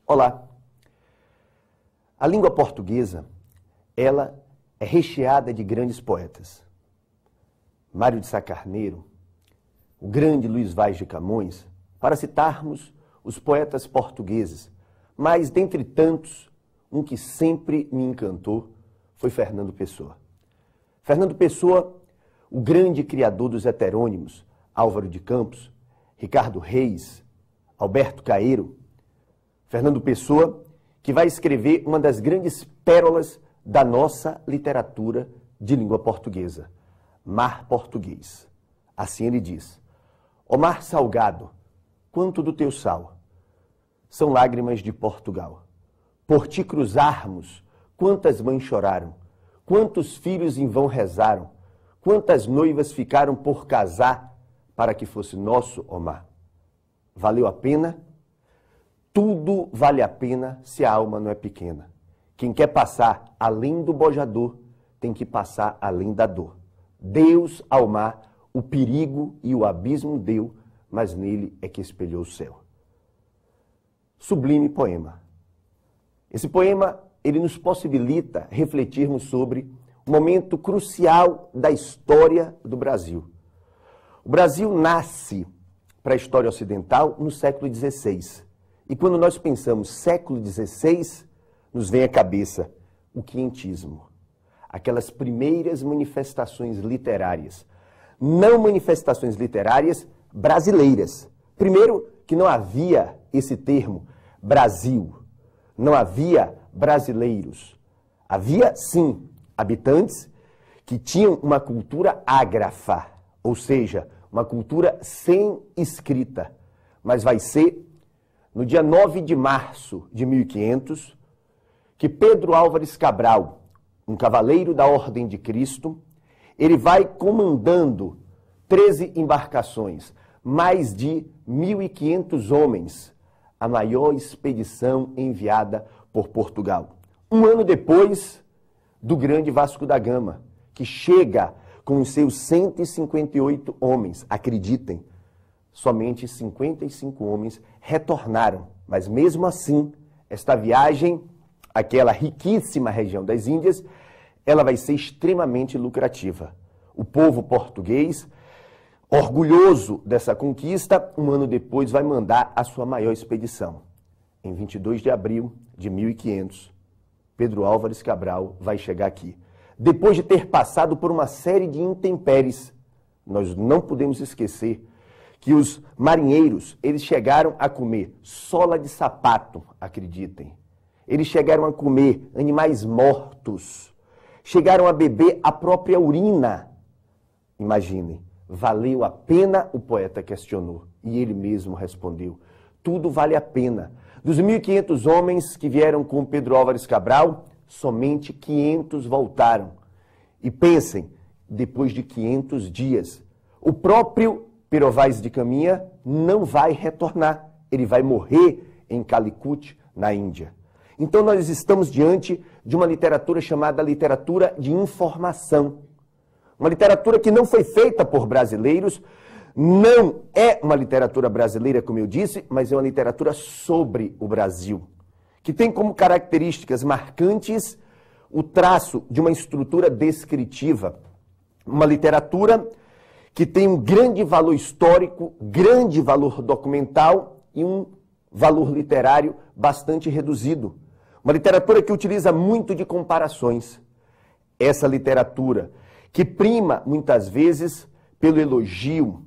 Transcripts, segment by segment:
Olá! A língua portuguesa, ela é recheada de grandes poetas. Mário de Sá Carneiro, o grande Luís Vaz de Camões, para citarmos os poetas portugueses, mas dentre tantos, um que sempre me encantou foi Fernando Pessoa. Fernando Pessoa, o grande criador dos heterônimos, Álvaro de Campos, Ricardo Reis, Alberto Caeiro. Fernando Pessoa, que vai escrever uma das grandes pérolas da nossa literatura de língua portuguesa, Mar Português. Assim ele diz: ó mar salgado, quanto do teu sal são lágrimas de Portugal. Por ti cruzarmos, quantas mães choraram, quantos filhos em vão rezaram, quantas noivas ficaram por casar para que fosse nosso, ó mar. Valeu a pena? Tudo vale a pena se a alma não é pequena. Quem quer passar além do bojador tem que passar além da dor. Deus ao mar o perigo e o abismo deu, mas nele é que espelhou o céu. Sublime poema. Esse poema, ele nos possibilita refletirmos sobre um momento crucial da história do Brasil. O Brasil nasce para a história ocidental no século XVI. E quando nós pensamos século XVI, nos vem à cabeça o quientismo. Aquelas primeiras manifestações literárias. Não manifestações literárias brasileiras. Primeiro, que não havia esse termo Brasil. Não havia brasileiros. Havia, sim, habitantes que tinham uma cultura ágrafa, ou seja, uma cultura sem escrita. Mas vai ser no dia 9 de março de 1500, que Pedro Álvares Cabral, um cavaleiro da Ordem de Cristo, ele vai comandando 13 embarcações, mais de 1.500 homens, a maior expedição enviada por Portugal. Um ano depois do grande Vasco da Gama, que chega com os seus 158 homens, acreditem, somente 55 homens retornaram. Mas mesmo assim, esta viagem, aquela riquíssima região das Índias, ela vai ser extremamente lucrativa. O povo português, orgulhoso dessa conquista, um ano depois vai mandar a sua maior expedição. Em 22 de abril de 1500, Pedro Álvares Cabral vai chegar aqui. Depois de ter passado por uma série de intempéries, nós não podemos esquecer que os marinheiros, eles chegaram a comer sola de sapato, acreditem. Eles chegaram a comer animais mortos. Chegaram a beber a própria urina. Imaginem, valeu a pena? O poeta questionou. E ele mesmo respondeu: tudo vale a pena. Dos 1.500 homens que vieram com Pedro Álvares Cabral, somente 500 voltaram. E pensem, depois de 500 dias, o próprio Pero Vaz de Caminha não vai retornar. Ele vai morrer em Calicut, na Índia. Então nós estamos diante de uma literatura chamada literatura de informação. Uma literatura que não foi feita por brasileiros, não é uma literatura brasileira, como eu disse, mas é uma literatura sobre o Brasil, que tem como características marcantes o traço de uma estrutura descritiva. Uma literatura que tem um grande valor histórico, grande valor documental e um valor literário bastante reduzido. Uma literatura que utiliza muito de comparações. Essa literatura que prima, muitas vezes, pelo elogio.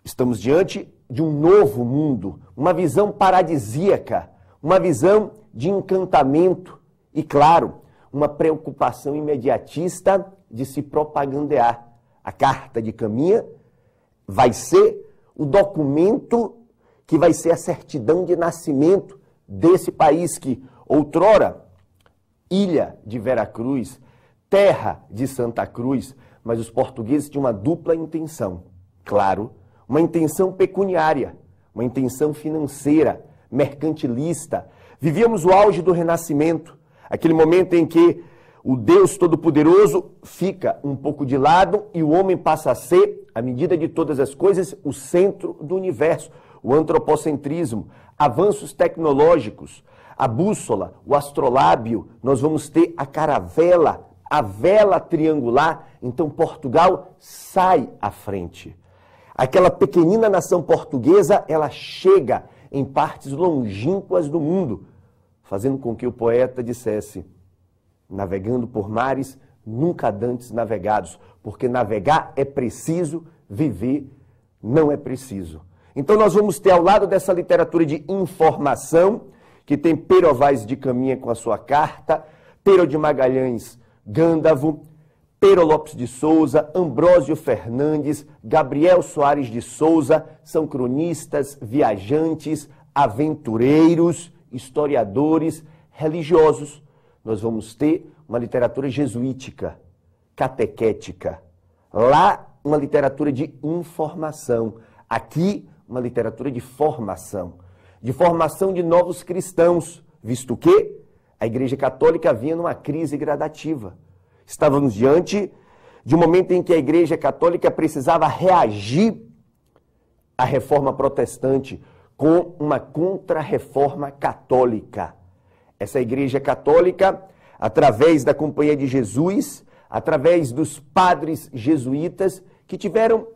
Estamos diante de um novo mundo, uma visão paradisíaca, uma visão de encantamento e, claro, uma preocupação imediatista de se propagandear. A Carta de Caminha vai ser o documento que vai ser a certidão de nascimento desse país que, outrora, ilha de Veracruz, terra de Santa Cruz, mas os portugueses tinham uma dupla intenção. Claro, uma intenção pecuniária, uma intenção financeira, mercantilista. Vivíamos o auge do Renascimento, aquele momento em que o Deus Todo-Poderoso fica um pouco de lado e o homem passa a ser, à medida de todas as coisas, o centro do universo. O antropocentrismo, avanços tecnológicos, a bússola, o astrolábio, nós vamos ter a caravela, a vela triangular. Então Portugal sai à frente. Aquela pequenina nação portuguesa, ela chega em partes longínquas do mundo, fazendo com que o poeta dissesse: navegando por mares nunca dantes navegados, porque navegar é preciso, viver não é preciso. Então nós vamos ter ao lado dessa literatura de informação, que tem Pero Vaz de Caminha com a sua carta, Pero de Magalhães Gândavo, Pero Lopes de Souza, Ambrósio Fernandes, Gabriel Soares de Souza, são cronistas, viajantes, aventureiros, historiadores, religiosos. Nós vamos ter uma literatura jesuítica, catequética. Lá, uma literatura de informação. Aqui, uma literatura de formação de novos cristãos, visto que a Igreja Católica vinha numa crise gradativa. Estávamos diante de um momento em que a Igreja Católica precisava reagir à reforma protestante com uma contra-reforma católica. Essa Igreja Católica, através da Companhia de Jesus, através dos padres jesuítas, que tiveram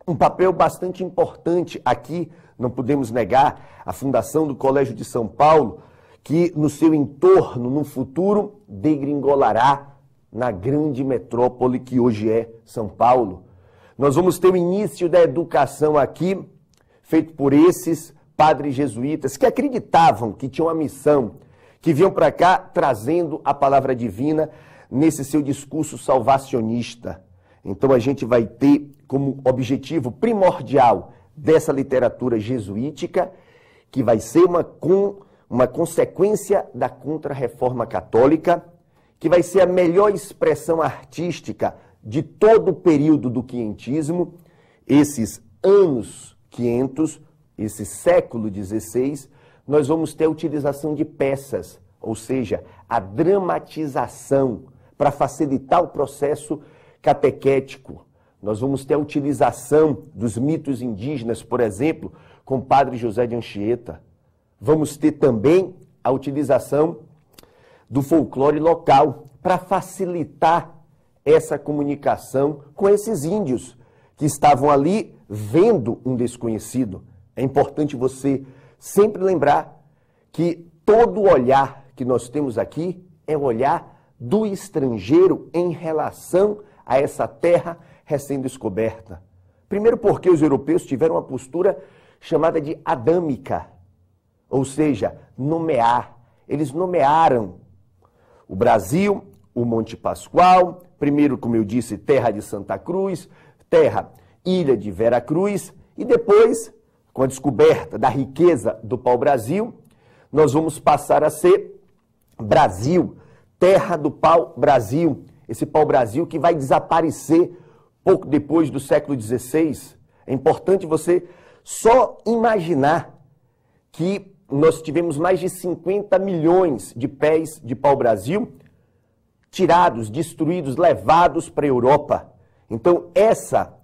um papel bastante importante aqui, não podemos negar, a fundação do Colégio de São Paulo, que no seu entorno, no futuro, degringolará na grande metrópole que hoje é São Paulo. Nós vamos ter o início da educação aqui, feito por esses padres jesuítas que acreditavam que tinham a missão, que vinham para cá trazendo a palavra divina nesse seu discurso salvacionista. Então a gente vai ter como objetivo primordial dessa literatura jesuítica, que vai ser uma consequência da contra-reforma católica, que vai ser a melhor expressão artística de todo o período do quientismo, esses anos 500, esse século XVI, nós vamos ter a utilização de peças, ou seja, a dramatização para facilitar o processo catequético. Nós vamos ter a utilização dos mitos indígenas, por exemplo, com o padre José de Anchieta. Vamos ter também a utilização do folclore local para facilitar essa comunicação com esses índios que estavam ali vendo um desconhecido. É importante você sempre lembrar que todo olhar que nós temos aqui é o olhar do estrangeiro em relação a essa terra recém-descoberta. Primeiro porque os europeus tiveram uma postura chamada de adâmica, ou seja, nomear. Eles nomearam o Brasil, o Monte Pascoal, primeiro, como eu disse, terra de Santa Cruz, terra, ilha de Vera Cruz, e depois, com a descoberta da riqueza do pau-brasil, nós vamos passar a ser Brasil, terra do pau-brasil. Esse pau-brasil que vai desaparecer pouco depois do século XVI. É importante você só imaginar que nós tivemos mais de 50 milhões de pés de pau-brasil tirados, destruídos, levados para a Europa. Então, essa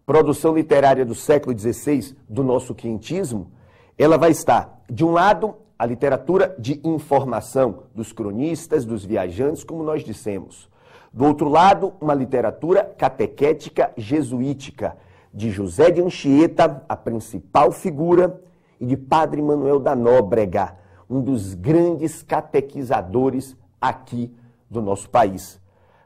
produção literária do século XVI, do nosso quientismo, ela vai estar, de um lado, a literatura de informação dos cronistas, dos viajantes, como nós dissemos. Do outro lado, uma literatura catequética jesuítica, de José de Anchieta, a principal figura, e de Padre Manuel da Nóbrega, um dos grandes catequizadores aqui do nosso país.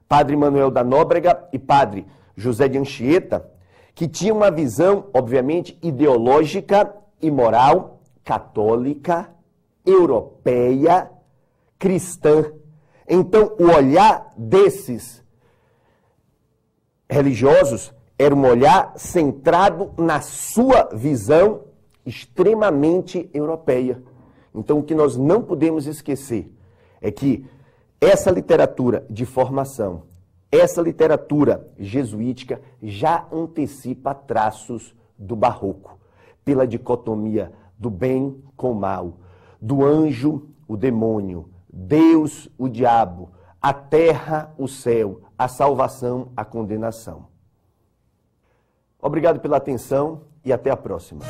Padre Manuel da Nóbrega e Padre José de Anchieta, que tinham uma visão, obviamente, ideológica e moral, católica, europeia, cristã. Então, o olhar desses religiosos era um olhar centrado na sua visão extremamente europeia. Então, o que nós não podemos esquecer é que essa literatura de formação, essa literatura jesuítica já antecipa traços do barroco, pela dicotomia do bem com o mal, do anjo, o demônio, Deus, o diabo, a terra, o céu, a salvação, a condenação. Obrigado pela atenção e até a próxima.